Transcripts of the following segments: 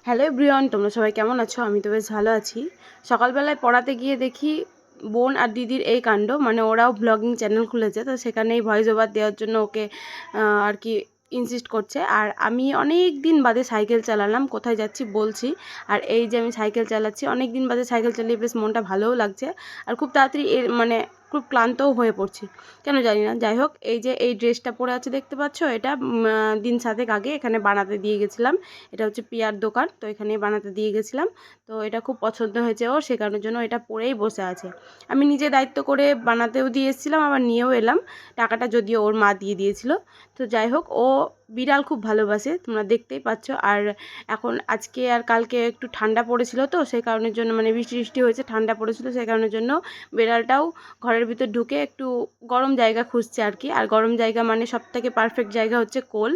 Hello everyone, তোমরা সবাই কেমন আছো? আমি তো বেশ ভালো আছি। সকালবেলায় পড়াতে গিয়ে দেখি বোন আর দিদির এই কাণ্ড, মানে ওরাও ব্লগিং চ্যানেল খুলেছে, তো সেখানেই ভয়েস ওভার দেওয়ার জন্য ওকে আর কি ইনসিস্ট করছে। আর আমি অনেক দিন বাদে সাইকেল চালালাম, কোথায় যাচ্ছি বলছি। আর এই যে আমি সাইকেল চালাচ্ছি, অনেক দিন বাদে সাইকেল চালিয়ে বেশ মনটা ভালোও লাগছে। আর খুব তাড়াতাড়ি মানে খুব ক্লান্তও হয়ে পড়ছি, কেন জানি না। যাই হোক, এই যে এই ড্রেসটা পরে আছে দেখতে পাচ্ছ, এটা দিন 7 আগে এখানে বানাতে দিয়ে গেছিলাম। এটা হচ্ছে পিয়ার দোকান, তো এখানেই বানাতে দিয়ে গেছিলাম। তো এটা খুব পছন্দ হয়েছে ওর, সে কারণের জন্য এটা পরেই বসে আছে। আমি নিজে দায়িত্ব করে বানাতেও দিয়ে এসেছিলাম, আবার নিয়েও এলাম। টাকাটা যদিও ওর মা দিয়ে দিয়েছিল। তো যাই হোক, ও বিড়াল খুব ভালোবাসে, তোমরা দেখতেই পাচ্ছ। আর এখন আজকে আর কালকে একটু ঠান্ডা পড়েছিল, তো সেই কারণের জন্য মানে বৃষ্টি বৃষ্টি হয়েছে, ঠান্ডা পড়েছিল, সেই কারণের জন্য বিড়ালটাও ঘরের ভিতর ঢুকে একটু গরম জায়গা খুঁজছে আর কি। আর গরম জায়গা মানে সবথেকে পারফেক্ট জায়গা হচ্ছে কোল।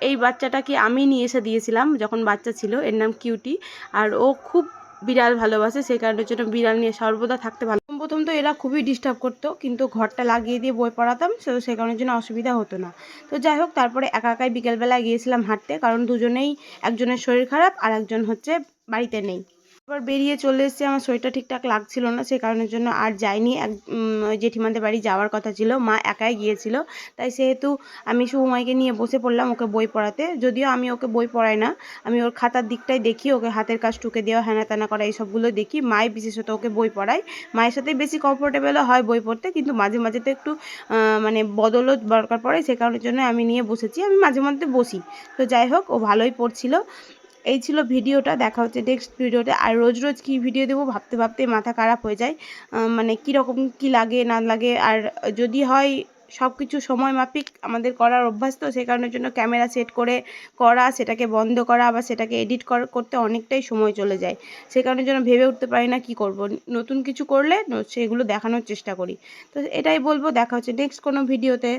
এই বাচ্চাটাকে আমি নিয়ে এসে দিয়েছিলাম যখন বাচ্চা ছিল, এর নাম কিউটি। আর ও খুব বিড়াল ভালোবাসে, সেই কারণের জন্য বিড়াল নিয়ে সর্বদা থাকতে ভালো। প্রথম তো এরা খুবই ডিস্টার্ব করতো, কিন্তু ঘরটা লাগিয়ে দিয়ে বই পড়াতাম, সেই কারণের জন্য অসুবিধা হতো না। তো যাই হোক, তারপরে একা একাই বিকেলবেলায় গিয়েছিলাম হাঁটতে, কারণ দুজনেই, একজনের শরীর খারাপ আর একজন হচ্ছে বাড়িতে নেই। এবার বেরিয়ে চলে এসেছি, আমার শরীরটা ঠিকঠাক লাগছিল না, সেই কারণের জন্য আর যাইনি। ওই জেঠিমাদের বাড়ি যাওয়ার কথা ছিল, মা একাই গিয়েছিল। তাই সেহেতু আমি সুমাইকে নিয়ে বসে পড়লাম ওকে বই পড়াতে। যদিও আমি ওকে বই পড়াই না, আমি ওর খাতার দিকটাই দেখি, ওকে হাতের কাজ টুকে দেওয়া, হ্যানা ত্যানা করা, এইসবগুলো দেখি। মাই বিশেষত ওকে বই পড়ায়, মায়ের সাথে বেশি কমফোর্টেবলও হয় বই পড়তে, কিন্তু মাঝে মাঝে তো একটু মানে বদলও দরকার পড়ে, সে কারণের জন্য আমি নিয়ে বসেছি। আমি মাঝে মধ্যে বসি। তো যাই হোক, ও ভালোই পড়ছিল। এই ছিল ভিডিওটা, দেখা হচ্ছে নেক্সট ভিডিওতে। আর রোজ রোজ কী ভিডিও দেবো ভাবতে ভাবতে মাথা খারাপ হয়ে যায়, মানে কীরকম কী লাগে না লাগে। আর যদি হয় সব কিছু সময় মাফিক আমাদের করার অভ্যাস, তো সেই কারণের জন্য ক্যামেরা সেট করে করা, সেটাকে বন্ধ করা, আবার সেটাকে এডিট করতে অনেকটাই সময় চলে যায়। সেই কারণের জন্য ভেবে উঠতে পারি না কী করব। নতুন কিছু করলে সেগুলো দেখানোর চেষ্টা করি। তো এটাই বলবো, দেখা হচ্ছে নেক্সট কোনো ভিডিওতে।